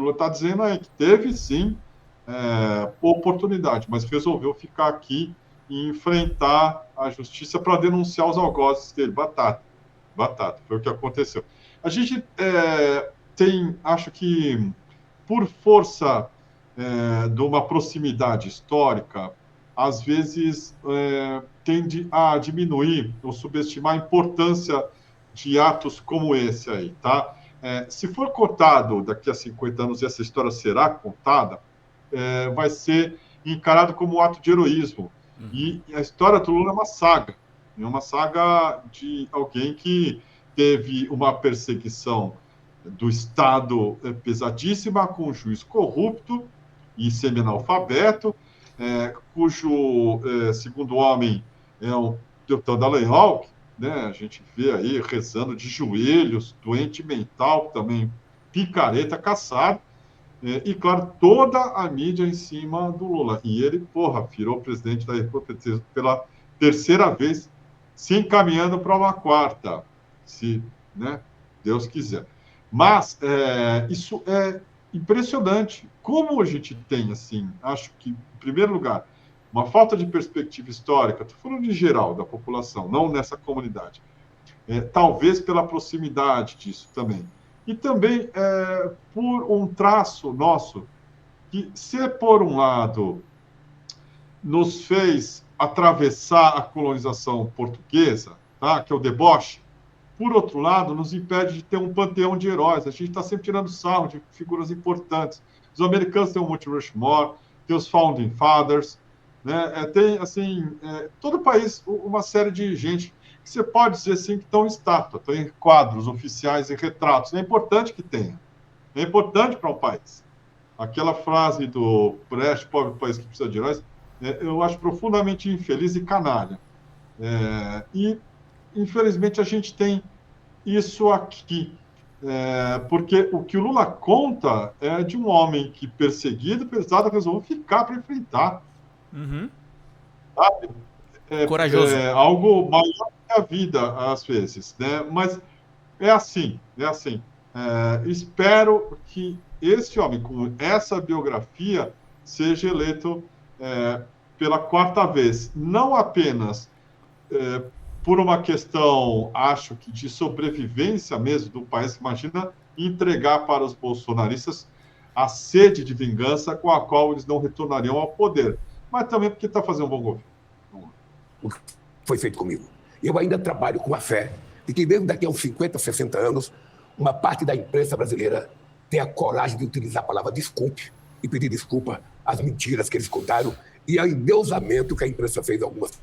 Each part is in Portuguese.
Lula está dizendo aí que teve, sim, oportunidade, mas resolveu ficar aqui e enfrentar a justiça para denunciar os algozes dele. Batata, batata, foi o que aconteceu. A gente acho que, por força de uma proximidade histórica, às vezes tende a diminuir ou subestimar a importância de atos como esse aí, tá? Se for cortado daqui a 50 anos e essa história será contada, vai ser encarado como um ato de heroísmo. E a história do Lula é uma saga de alguém que teve uma perseguição do Estado pesadíssima, com um juiz corrupto e semi-analfabeto, cujo segundo homem é o deputado Dallagnol, né? A gente vê aí rezando de joelhos, doente mental, também picareta, caçado, e, claro, toda a mídia em cima do Lula. E ele, porra, virou presidente da República pela terceira vez, se encaminhando para uma quarta, se, né, Deus quiser. Mas isso é impressionante. Como a gente tem, assim, acho que, em primeiro lugar, uma falta de perspectiva histórica, estou falando em geral da população, não nessa comunidade, talvez pela proximidade disso também. E também por um traço nosso, que, se por um lado nos fez atravessar a colonização portuguesa, tá? Que é o deboche, por outro lado, nos impede de ter um panteão de heróis. A gente está sempre tirando sarro de figuras importantes. Os americanos têm o Monte Rushmore, tem os Founding Fathers, né? Tem, assim, todo o país, uma série de gente que você pode dizer, assim, que estão em estátua, estão em quadros oficiais e retratos. É importante que tenha. É importante para um país. Aquela frase do Brecht, pobre país que precisa de heróis, eu acho profundamente infeliz e canalha. E, infelizmente, a gente tem isso aqui. Porque o que o Lula conta é de um homem que, perseguido, pesado, resolveu ficar para enfrentar. Sabe? Corajoso. Algo maior que a vida, às vezes. Né? Mas é assim, é assim. Espero que esse homem, com essa biografia, seja eleito pela quarta vez. Não apenas por uma questão, acho que de sobrevivência mesmo do país. Imagina entregar para os bolsonaristas a sede de vingança com a qual eles não retornariam ao poder, mas também porque está fazendo um bom governo. O que foi feito comigo. Eu ainda trabalho com a fé de que, mesmo daqui a uns 50, 60 anos, uma parte da imprensa brasileira tenha a coragem de utilizar a palavra desculpe e pedir desculpa às mentiras que eles contaram e ao endeusamento que a imprensa fez a algumas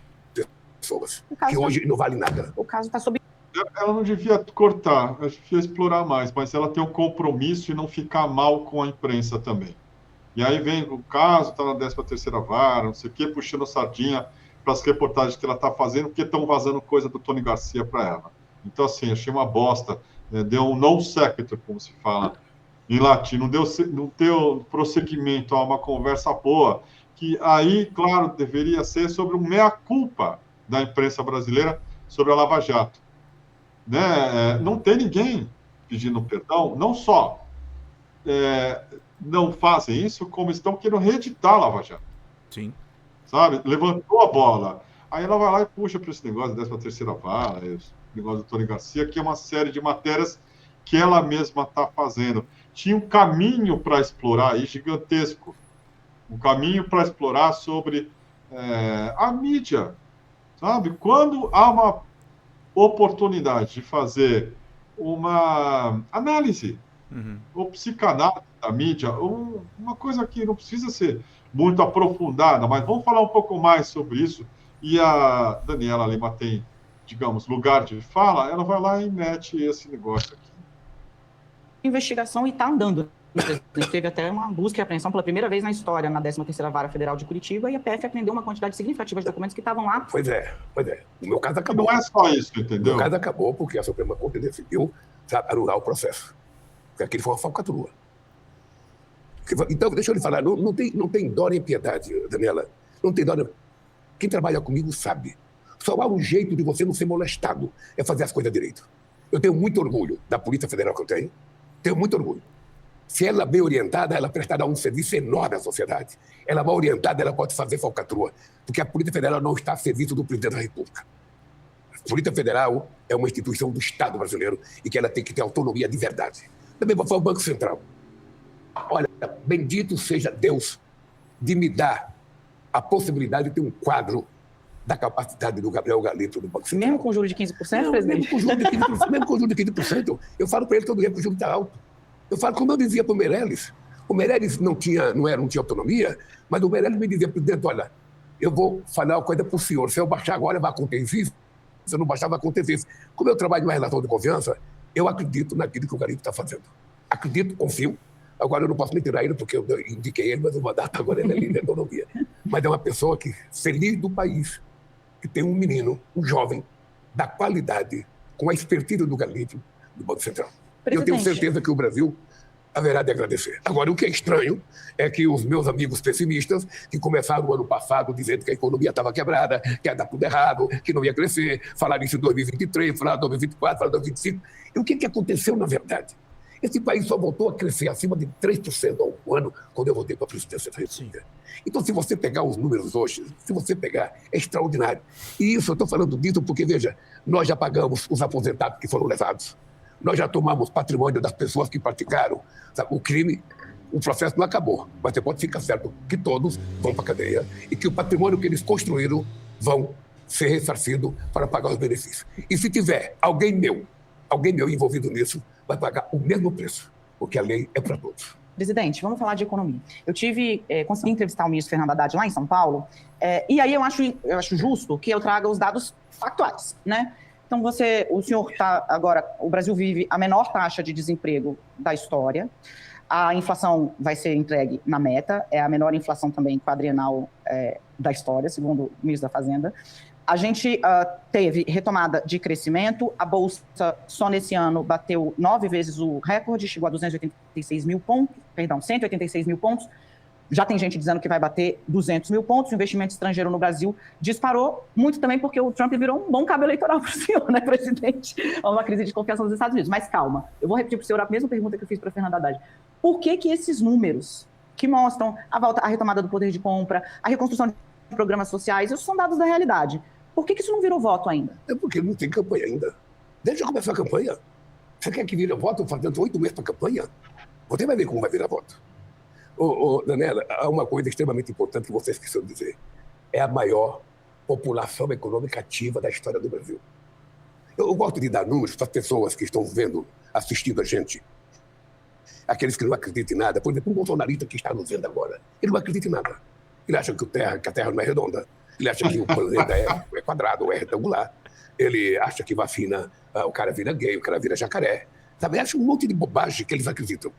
pessoas, que hoje não vale nada. O caso está sob... Ela não devia cortar, ela devia explorar mais, mas ela tem um compromisso e não ficar mal com a imprensa também. E aí vem o caso, está na 13ª vara, não sei o quê, puxando sardinha para as reportagens que ela está fazendo, porque estão vazando coisa do Tony Garcia para ela. Então, assim, achei uma bosta. Deu um non sequitur, como se fala em latim, não deu prosseguimento a uma conversa boa, que aí, claro, deveria ser sobre o meia-culpa da imprensa brasileira sobre a Lava Jato. Né? Não tem ninguém pedindo perdão, não só não fazem isso, como estão querendo reeditar a Lava Jato. Sim. Sabe? Levantou a bola. Aí ela vai lá e puxa para esse negócio da 13ª vara, esse negócio do Tony Garcia, que é uma série de matérias que ela mesma está fazendo. Tinha um caminho para explorar aí gigantesco. Um caminho para explorar sobre a mídia. Sabe? Quando há uma oportunidade de fazer uma análise ou psicanálise da mídia, uma coisa que não precisa ser muito aprofundada, mas vamos falar um pouco mais sobre isso. E a Daniela Lima tem, digamos, lugar de fala, ela vai lá e mete esse negócio aqui. Investigação e está andando. Teve até uma busca e apreensão pela primeira vez na história, na 13ª Vara Federal de Curitiba, e a PF apreendeu uma quantidade significativa de documentos que estavam lá. Pois é. O meu caso acabou. Não é só isso, entendeu? O meu caso acabou porque a Suprema Corte decidiu anular o processo. Porque aquele foi uma falcatrua. Então, deixa eu lhe falar, não tem dó nem piedade, Daniela. Não tem dó nem... Quem trabalha comigo sabe. Só há um jeito de você não ser molestado, é fazer as coisas direito. Eu tenho muito orgulho da Polícia Federal que eu tenho. Tenho muito orgulho. Se ela é bem orientada, ela prestará um serviço enorme à sociedade. Ela mal orientada, ela pode fazer falcatrua, porque a Polícia Federal não está a serviço do presidente da República. A Polícia Federal é uma instituição do Estado brasileiro e que ela tem que ter autonomia de verdade. Também vai falar o Banco Central. Olha, bendito seja Deus de me dar a possibilidade de ter um quadro da capacidade do Gabriel Galito do Banco Central. Mesmo com juros de 15%, Não, presidente? mesmo com juros de 15%. Eu falo para ele todo dia que o juro está alto. Eu falo como eu dizia para o Meirelles. O Meirelles não tinha autonomia, mas o Meirelles me dizia, presidente, olha, eu vou falar uma coisa para o senhor. Se eu baixar agora, vai acontecer isso. Se eu não baixar, vai acontecer isso. Como eu trabalho numa relação de confiança, eu acredito naquilo que o Galito está fazendo. Acredito, confio. Agora, eu não posso nem tirar ele, porque eu indiquei ele, mas o mandato agora ele é líder da autonomia. Mas é uma pessoa que, feliz do país, que tem um menino, um jovem, da qualidade, com a expertise do Galito, do Banco Central. Eu tenho certeza que o Brasil haverá de agradecer. Agora, o que é estranho é que os meus amigos pessimistas, que começaram o ano passado dizendo que a economia estava quebrada, que ia dar tudo errado, que não ia crescer, falaram isso em 2023, falaram em 2024, falaram em 2025. E o que aconteceu, na verdade? Esse país só voltou a crescer acima de 3% ao ano quando eu voltei para a presidência da República. Então, se você pegar os números hoje, é extraordinário. E isso, eu estou falando disso porque, veja, nós já pagamos os aposentados que foram levados. Nós já tomamos patrimônio das pessoas que praticaram, sabe, o crime. O processo não acabou, mas você pode ficar certo que todos vão para a cadeia e que o patrimônio que eles construíram vão ser ressarcidos para pagar os benefícios. E se tiver alguém meu envolvido nisso, vai pagar o mesmo preço, porque a lei é para todos. Presidente, vamos falar de economia. Eu consegui entrevistar o ministro Fernando Haddad lá em São Paulo, e aí eu acho justo que eu traga os dados factuais, né? Então, o senhor está agora, o Brasil vive a menor taxa de desemprego da história, a inflação vai ser entregue na meta, é a menor inflação também quadrienal da história, segundo o ministro da Fazenda. A gente teve retomada de crescimento, a Bolsa só nesse ano bateu 9 vezes o recorde, chegou a 186 mil pontos, já tem gente dizendo que vai bater 200 mil pontos, o investimento estrangeiro no Brasil disparou, muito também porque o Trump virou um bom cabo eleitoral para o senhor, né, presidente? Há uma crise de confiança nos Estados Unidos, mas calma, eu vou repetir para o senhor a mesma pergunta que eu fiz para a Fernanda Haddad. Por que esses números que mostram a retomada do poder de compra, a reconstrução de programas sociais, isso são dados da realidade? Por que isso não virou voto ainda? É porque não tem campanha ainda. Deixa eu começar a campanha. Você quer que vire voto fazendo 8 meses para a campanha? Você vai ver como vai virar voto. Daniela, há uma coisa extremamente importante que você esqueceu de dizer. É a maior população econômica ativa da história do Brasil. Eu gosto de dar números para as pessoas que estão assistindo a gente. Aqueles que não acreditam em nada. Por exemplo, um bolsonarista que está nos vendo agora. Ele não acredita em nada. Ele acha que a Terra não é redonda. Ele acha que o planeta é quadrado ou é retangular. Ele acha que vacina, o cara vira gay, o cara vira jacaré. Sabe? Acha um monte de bobagem que eles acreditam.